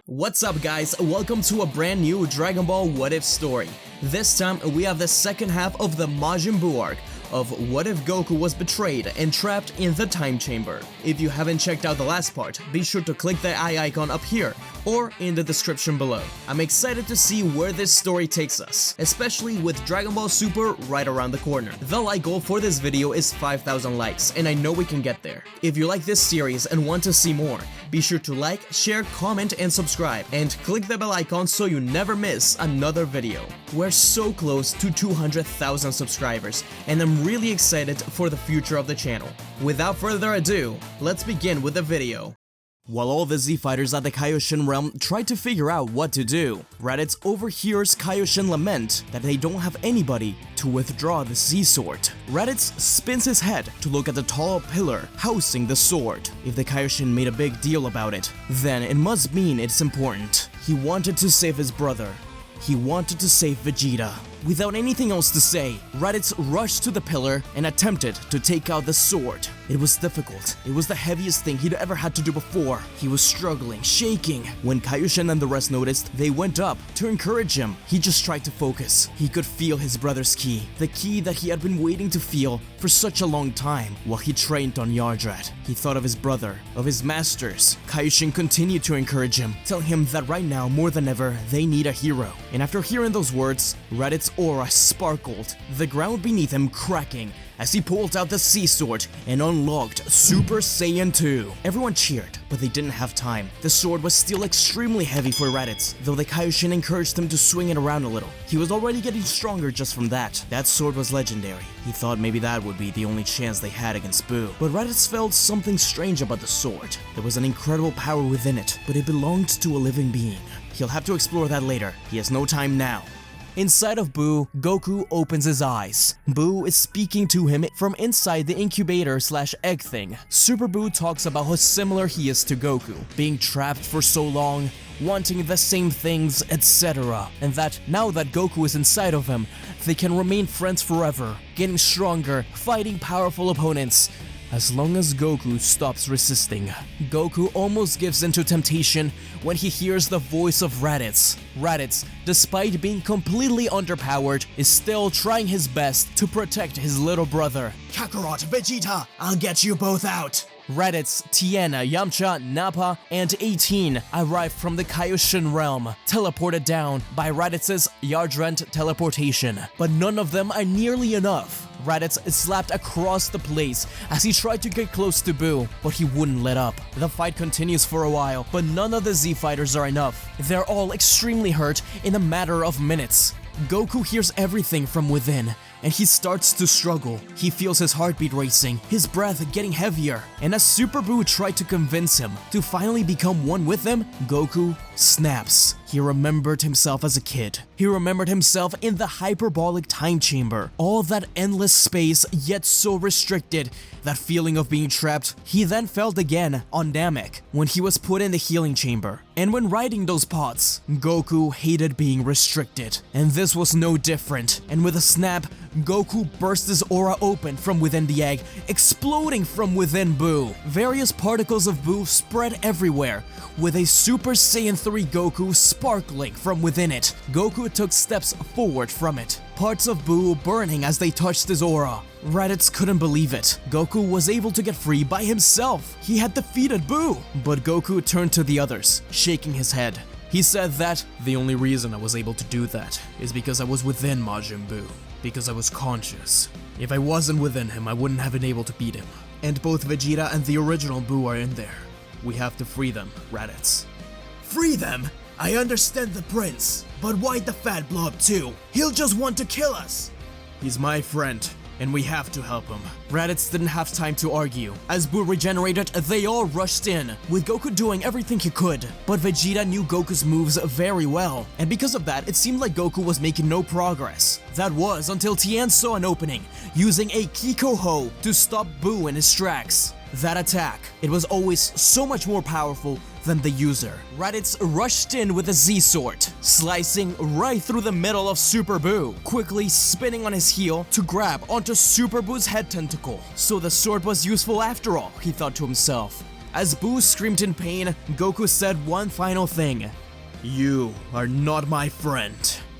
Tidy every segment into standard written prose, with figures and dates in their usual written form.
What's up guys, welcome to a brand new Dragon Ball What If story. This time we have the second half of the Majin Buu arc of what if Goku was betrayed and trapped in the time chamber. If you haven't checked out the last part, be sure to click the eye icon up here or in the description below. I'm excited to see where this story takes us, especially with Dragon Ball Super right around the corner. The like goal for this video is 5,000 likes, and I know we can get there. If you like this series and want to see more, be sure to like, share, comment, and subscribe, and click the bell icon so you never miss another video. We're so close to 200,000 subscribers, and I'm really excited for the future of the channel. Without further ado, let's begin with the video. While all the Z-Fighters at the Kaioshin realm try to figure out what to do, Raditz overhears Kaioshin lament that they don't have anybody to withdraw the Z-Sword. Raditz spins his head to look at the tall pillar housing the sword. If the Kaioshin made a big deal about it, then it must mean it's important. He wanted to save his brother. He wanted to save Vegeta. Without anything else to say, Raditz rushed to the pillar and attempted to take out the sword. It was difficult. It was the heaviest thing he'd ever had to do before. He was struggling, shaking. When Kaioshin and the rest noticed, they went up to encourage him. He just tried to focus. He could feel his brother's ki, the ki that he had been waiting to feel for such a long time while he trained on Yardrat. He thought of his brother, of his masters. Kaioshin continued to encourage him, telling him that right now, more than ever, they need a hero. And after hearing those words, Raditz's aura sparkled, the ground beneath him cracking as he pulled out the C-Sword and unlocked Super Saiyan 2. Everyone cheered, but they didn't have time. The sword was still extremely heavy for Raditz, though the Kaioshin encouraged him to swing it around a little. He was already getting stronger just from that. That sword was legendary. He thought maybe that would be the only chance they had against Buu. But Raditz felt something strange about the sword. There was an incredible power within it, but it belonged to a living being. He'll have to explore that later. He has no time now. Inside of Buu, Goku opens his eyes. Buu is speaking to him from inside the incubator/egg thing. Super Buu talks about how similar he is to Goku, being trapped for so long, wanting the same things, etc. And that now that Goku is inside of him, they can remain friends forever, getting stronger, fighting powerful opponents, as long as Goku stops resisting. Goku almost gives into temptation when he hears the voice of Raditz. Raditz, despite being completely underpowered, is still trying his best to protect his little brother. Kakarot, Vegeta, I'll get you both out. Raditz, Tien, Yamcha, Nappa, and 18 arrive from the Kaioshin realm, teleported down by Raditz's Yardrat teleportation. But none of them are nearly enough. Raditz is slapped across the place as he tried to get close to Buu, but he wouldn't let up. The fight continues for a while, but none of the Z-Fighters are enough. They're all extremely hurt in a matter of minutes. Goku hears everything from within, and he starts to struggle. He feels his heartbeat racing, his breath getting heavier, and as Super Buu tried to convince him to finally become one with them, Goku snaps. He remembered himself as a kid. He remembered himself in the hyperbolic time chamber. All that endless space, yet so restricted. That feeling of being trapped, he then felt again on Namek, when he was put in the healing chamber. And when riding those pods, Goku hated being restricted. And this was no different. And with a snap, Goku burst his aura open from within the egg, exploding from within Buu. Various particles of Buu spread everywhere, with a Super Saiyan 3 Goku sparkling from within it. Goku took steps forward from it, parts of Buu burning as they touched his aura. Raditz couldn't believe it. Goku was able to get free by himself. He had defeated Buu. But Goku turned to the others, shaking his head. He said that the only reason I was able to do that is because I was within Majin Buu, because I was conscious. If I wasn't within him, I wouldn't have been able to beat him. And both Vegeta and the original Buu are in there. We have to free them, Raditz. Free them? I understand the prince, but why the fat blob too? He'll just want to kill us. He's my friend, and we have to help him. Raditz didn't have time to argue. As Buu regenerated, they all rushed in, with Goku doing everything he could. But Vegeta knew Goku's moves very well, and because of that, it seemed like Goku was making no progress. That was until Tien saw an opening, using a Kiko-Ho to stop Buu in his tracks. That attack, it was always so much more powerful than the user. Raditz rushed in with a Z-sword, slicing right through the middle of Super Buu, quickly spinning on his heel to grab onto Super Buu's head tentacle. So the sword was useful after all, he thought to himself. As Buu screamed in pain, Goku said one final thing. You are not my friend.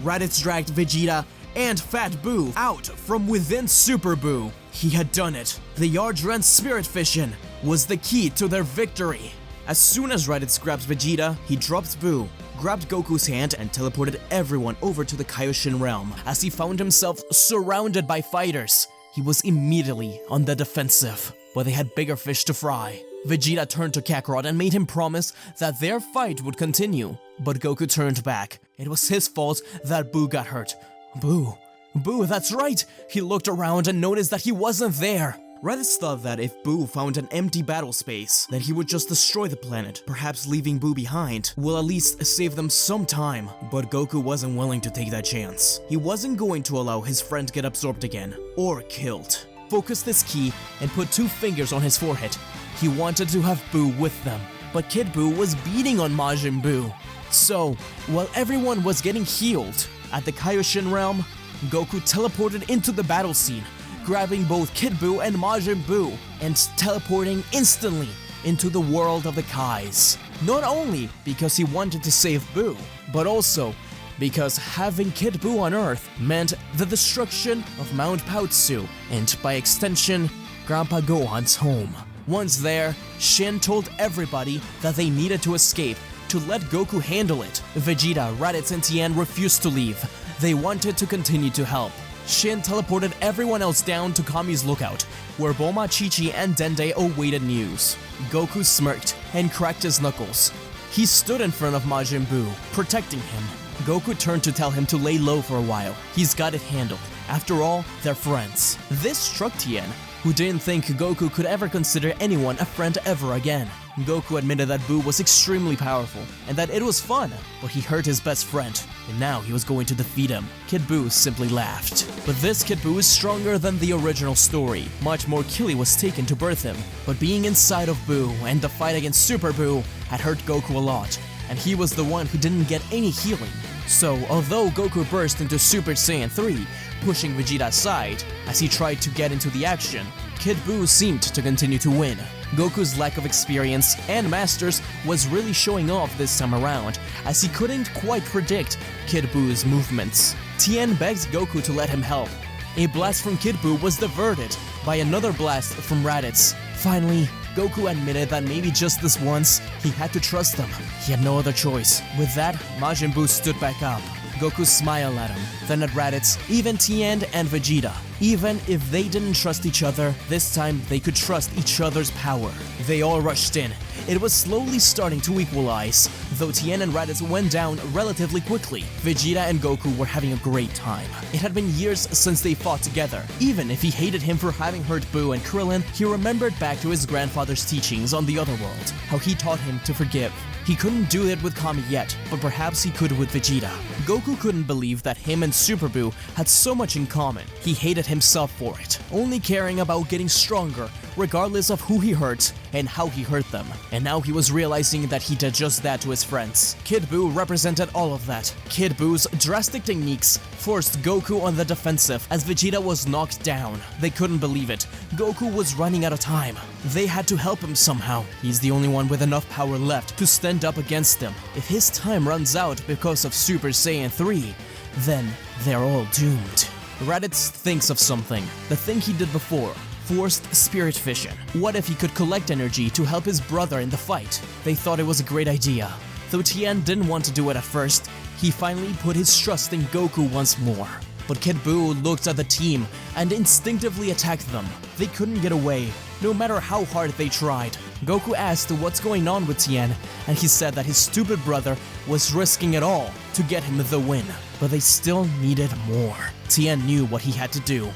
Raditz dragged Vegeta and Fat Buu out from within Super Buu. He had done it. The Yardren's spirit fission was the key to their victory. As soon as Raditz grabbed Vegeta, he dropped Buu, grabbed Goku's hand and teleported everyone over to the Kaioshin realm. As he found himself surrounded by fighters, he was immediately on the defensive, but they had bigger fish to fry. Vegeta turned to Kakarot and made him promise that their fight would continue, but Goku turned back. It was his fault that Buu got hurt. Buu, that's right! He looked around and noticed that he wasn't there. Raditz thought that if Buu found an empty battle space, then he would just destroy the planet. Perhaps leaving Buu behind will at least save them some time, but Goku wasn't willing to take that chance. He wasn't going to allow his friend get absorbed again, or killed. Focused his ki and put 2 fingers on his forehead. He wanted to have Buu with them, but Kid Buu was beating on Majin Buu. So, while everyone was getting healed at the Kaioshin realm, Goku teleported into the battle scene, grabbing both Kid Buu and Majin Buu, and teleporting instantly into the world of the Kais. Not only because he wanted to save Buu, but also because having Kid Buu on Earth meant the destruction of Mount Pautsu, and by extension, Grandpa Gohan's home. Once there, Shin told everybody that they needed to escape, to let Goku handle it. Vegeta, Raditz, and Tien refused to leave. They wanted to continue to help. Shin teleported everyone else down to Kami's lookout, where Bulma, Chi-Chi, and Dende awaited news. Goku smirked and cracked his knuckles. He stood in front of Majin Buu, protecting him. Goku turned to tell him to lay low for a while. He's got it handled. After all, they're friends. This struck Tien, who didn't think Goku could ever consider anyone a friend ever again. Goku admitted that Buu was extremely powerful, and that it was fun, but he hurt his best friend, and now he was going to defeat him. Kid Buu simply laughed. But this Kid Buu is stronger than the original story. Much more killing was taken to birth him, but being inside of Buu and the fight against Super Buu had hurt Goku a lot, and he was the one who didn't get any healing. So, although Goku burst into Super Saiyan 3, pushing Vegeta aside as he tried to get into the action, Kid Buu seemed to continue to win. Goku's lack of experience and masters was really showing off this time around, as he couldn't quite predict Kid Buu's movements. Tien begged Goku to let him help. A blast from Kid Buu was diverted by another blast from Raditz. Finally, Goku admitted that maybe just this once, he had to trust them. He had no other choice. With that, Majin Buu stood back up. Goku smiled at him, then at Raditz, even Tien and Vegeta. Even if they didn't trust each other, this time they could trust each other's power. They all rushed in. It was slowly starting to equalize, though Tien and Raditz went down relatively quickly. Vegeta and Goku were having a great time. It had been years since they fought together. Even if he hated him for having hurt Buu and Krillin, he remembered back to his grandfather's teachings on the other world, how he taught him to forgive. He couldn't do it with Kami yet, but perhaps he could with Vegeta. Goku couldn't believe that him and Super Buu had so much in common. He hated himself for it, only caring about getting stronger, regardless of who he hurt and how he hurt them. And now he was realizing that he did just that to his friends. Kid Buu represented all of that. Kid Buu's drastic techniques forced Goku on the defensive as Vegeta was knocked down. They couldn't believe it. Goku was running out of time. They had to help him somehow. He's the only one with enough power left to stand up against them. If his time runs out because of Super Saiyan 3, then they're all doomed. Raditz thinks of something. The thing he did before. Forced spirit fission. What if he could collect energy to help his brother in the fight? They thought it was a great idea. Though Tien didn't want to do it at first, he finally put his trust in Goku once more. But Kid Buu looked at the team and instinctively attacked them. They couldn't get away, no matter how hard they tried. Goku asked what's going on with Tien, and he said that his stupid brother was risking it all to get him the win. But they still needed more. Tien knew what he had to do.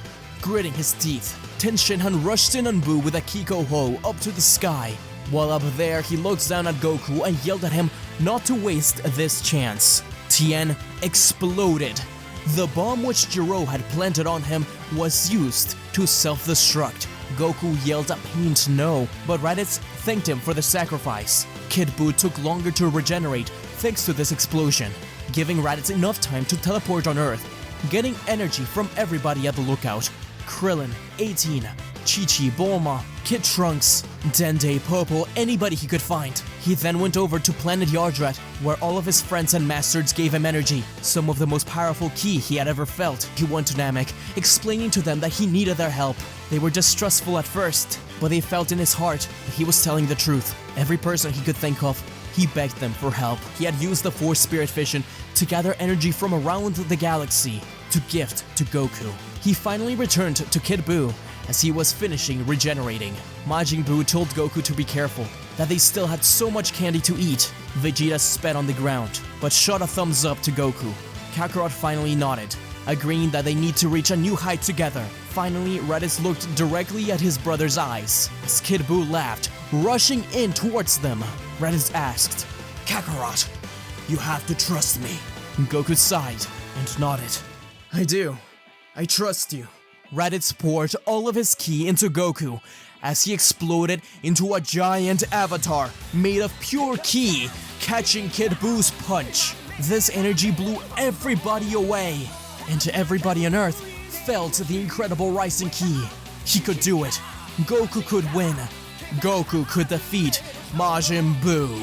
Gritting his teeth, Ten Shinhan rushed in on Buu with a Kiko Ho up to the sky. While up there, he looks down at Goku and yelled at him not to waste this chance. Tien exploded. The bomb which Jiro had planted on him was used to self-destruct. Goku yelled a pained no, but Raditz thanked him for the sacrifice. Kid Buu took longer to regenerate thanks to this explosion, giving Raditz enough time to teleport on Earth, getting energy from everybody at the lookout. Krillin, 18, Chi-Chi, Bulma, Kid Trunks, Dende, Popo, anybody he could find. He then went over to planet Yardrat, where all of his friends and masters gave him energy, some of the most powerful ki he had ever felt. He went to Namek, explaining to them that he needed their help. They were distrustful at first, but they felt in his heart that he was telling the truth. Every person he could think of, he begged them for help. He had used the Force Spirit Fission to gather energy from around the galaxy to gift to Goku. He finally returned to Kid Buu as he was finishing regenerating. Majin Buu told Goku to be careful, that they still had so much candy to eat. Vegeta spat on the ground, but shot a thumbs up to Goku. Kakarot finally nodded, agreeing that they need to reach a new height together. Finally, Raditz looked directly at his brother's eyes as Kid Buu laughed, rushing in towards them. Raditz asked, Kakarot, you have to trust me. Goku sighed and nodded. I do. I trust you. Raditz poured all of his ki into Goku as he exploded into a giant avatar made of pure ki, catching Kid Buu's punch. This energy blew everybody away, and everybody on Earth felt the incredible rising ki. He could do it. Goku could win. Goku could defeat Majin Buu.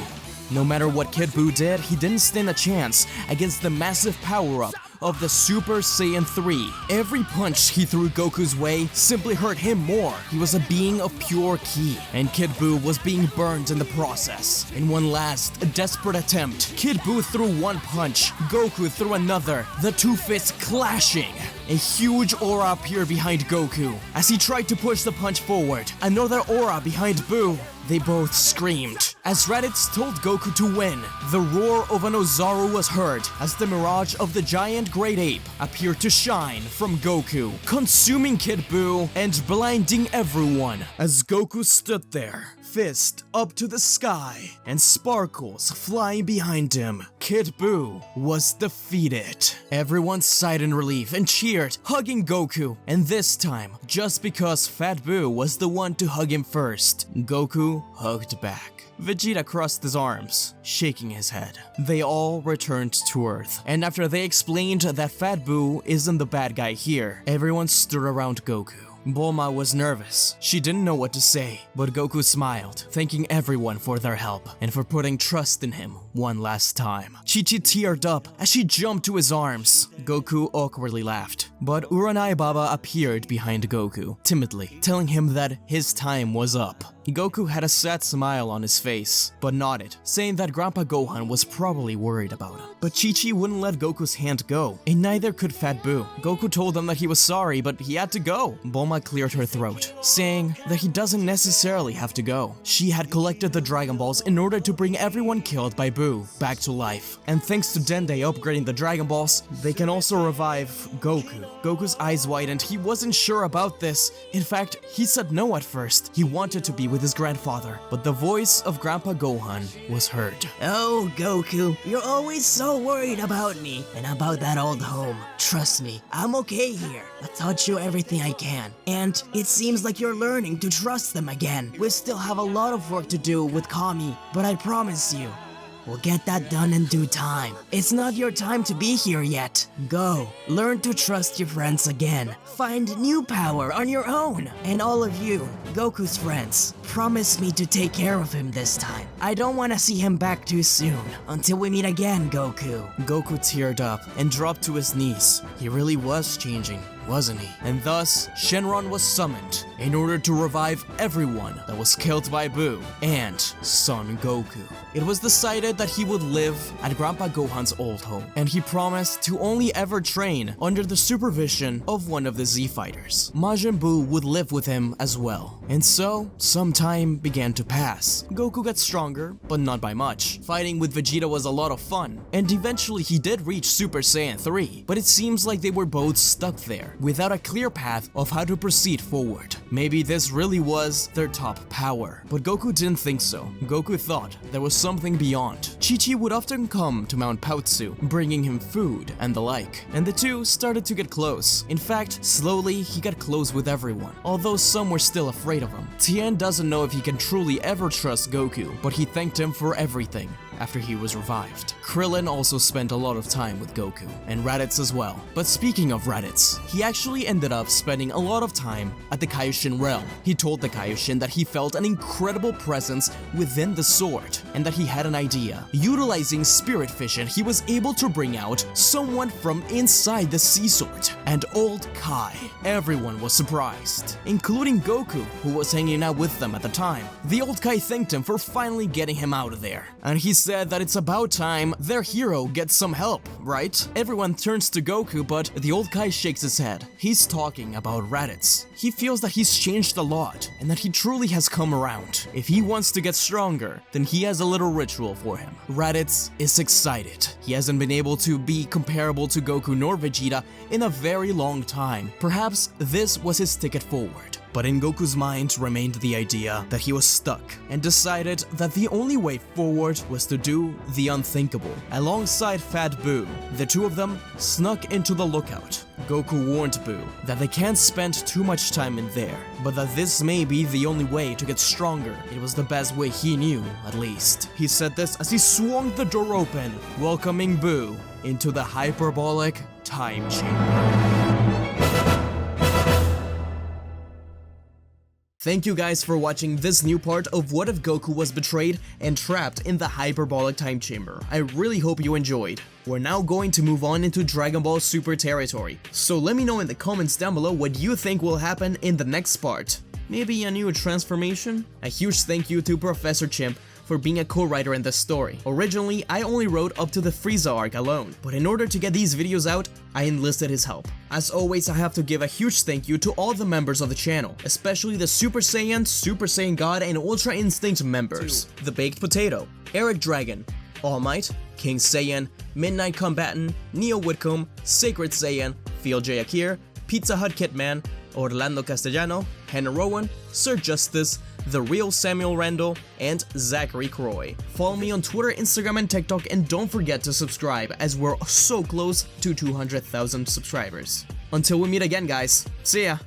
No matter what Kid Buu did, he didn't stand a chance against the massive power-up of the Super Saiyan 3. Every punch he threw Goku's way simply hurt him more. He was a being of pure ki, and Kid Buu was being burned in the process. In one last, desperate attempt, Kid Buu threw one punch, Goku threw another, the two fists clashing. A huge aura appeared behind Goku. As he tried to push the punch forward, another aura behind Buu. They both screamed. As Raditz told Goku to win, the roar of an Ozaru was heard as the mirage of the giant great ape appeared to shine from Goku, consuming Kid Buu and blinding everyone. As Goku stood there, fist up to the sky, and sparkles flying behind him, Kid Buu was defeated. Everyone sighed in relief and cheered, hugging Goku, and this time, just because Fat Buu was the one to hug him first, Goku hugged back. Vegeta crossed his arms, shaking his head. They all returned to Earth, and after they explained that Fat Buu isn't the bad guy here, everyone stood around Goku. Bulma was nervous. She didn't know what to say, but Goku smiled, thanking everyone for their help and for putting trust in him one last time. Chi-Chi teared up as she jumped to his arms. Goku awkwardly laughed, but Uranai Baba appeared behind Goku, timidly, telling him that his time was up. Goku had a sad smile on his face, but nodded, saying that Grandpa Gohan was probably worried about him. But Chi-Chi wouldn't let Goku's hand go, and neither could Fat Buu. Goku told them that he was sorry, but he had to go. Bulma cleared her throat, saying that he doesn't necessarily have to go. She had collected the Dragon Balls in order to bring everyone killed by Buu back to life. And thanks to Dende upgrading the Dragon Balls, they can also revive Goku. Goku's eyes widened. He wasn't sure about this. In fact, he said no at first. He wanted to be with his grandfather, but the voice of Grandpa Gohan was heard. Oh, Goku, you're always so worried about me and about that old home. Trust me, I'm okay here. I taught you everything I can, and it seems like you're learning to trust them again. We still have a lot of work to do with Kami, but I promise you, we'll get that done in due time. It's not your time to be here yet. Go, learn to trust your friends again. Find new power on your own. And all of you, Goku's friends, promise me to take care of him this time. I don't want to see him back too soon. Until we meet again, Goku. Goku teared up and dropped to his knees. He really was changing, wasn't he? And thus, Shenron was summoned in order to revive everyone that was killed by Buu and Son Goku. It was decided that he would live at Grandpa Gohan's old home, and he promised to only ever train under the supervision of one of the Z-Fighters. Majin Buu would live with him as well. And so, sometime time began to pass. Goku got stronger, but not by much. Fighting with Vegeta was a lot of fun, and eventually he did reach Super Saiyan 3, but it seems like they were both stuck there, without a clear path of how to proceed forward. Maybe this really was their top power, but Goku didn't think so. Goku thought there was something beyond. Chi-Chi would often come to Mount Paozu, bringing him food and the like, and the two started to get close. In fact, slowly he got close with everyone, although some were still afraid of him. Tien doesn't know if he can truly ever trust Goku, but he thanked him for everything after he was revived. Krillin also spent a lot of time with Goku, and Raditz as well. But speaking of Raditz, he actually ended up spending a lot of time at the Kaioshin realm. He told the Kaioshin that he felt an incredible presence within the sword, and that he had an idea. Utilizing spirit vision, he was able to bring out someone from inside the sea sword, and old Kai. Everyone was surprised, including Goku, who was hanging out with them at the time. The old Kai thanked him for finally getting him out of there, and he said that it's about time their hero gets some help, right? Everyone turns to Goku, but the old Kai shakes his head. He's talking about Raditz. He feels that he's changed a lot, and that he truly has come around. If he wants to get stronger, then he has a little ritual for him. Raditz is excited. He hasn't been able to be comparable to Goku nor Vegeta in a very long time. Perhaps this was his ticket forward. But in Goku's mind remained the idea that he was stuck, and decided that the only way forward was to do the unthinkable. Alongside Fat Buu, the two of them snuck into the lookout. Goku warned Buu that they can't spend too much time in there, but that this may be the only way to get stronger. It was the best way he knew, at least. He said this as he swung the door open, welcoming Buu into the hyperbolic time chamber. Thank you guys for watching this new part of What If Goku Was Betrayed and Trapped in the Hyperbolic Time Chamber. I really hope you enjoyed. We're now going to move on into Dragon Ball Super territory, so let me know in the comments down below what you think will happen in the next part. Maybe a new transformation? A huge thank you to Professor Chimp for being a co-writer in this story. Originally, I only wrote up to the Frieza arc alone, but in order to get these videos out, I enlisted his help. As always, I have to give a huge thank you to all the members of the channel, especially the Super Saiyan God, and Ultra Instinct members. The Baked Potato, Eric Dragon, All Might, King Saiyan, Midnight Combatant, Neo Whitcomb, Sacred Saiyan, Phil J. Akir, Pizza Hut Kitman, Orlando Castellano, Hannah Rowan, Sir Justice, The Real Samuel Randall, and Zachary Croy. Follow me on Twitter, Instagram, and TikTok, and don't forget to subscribe, as we're so close to 200,000 subscribers. Until we meet again, guys. See ya!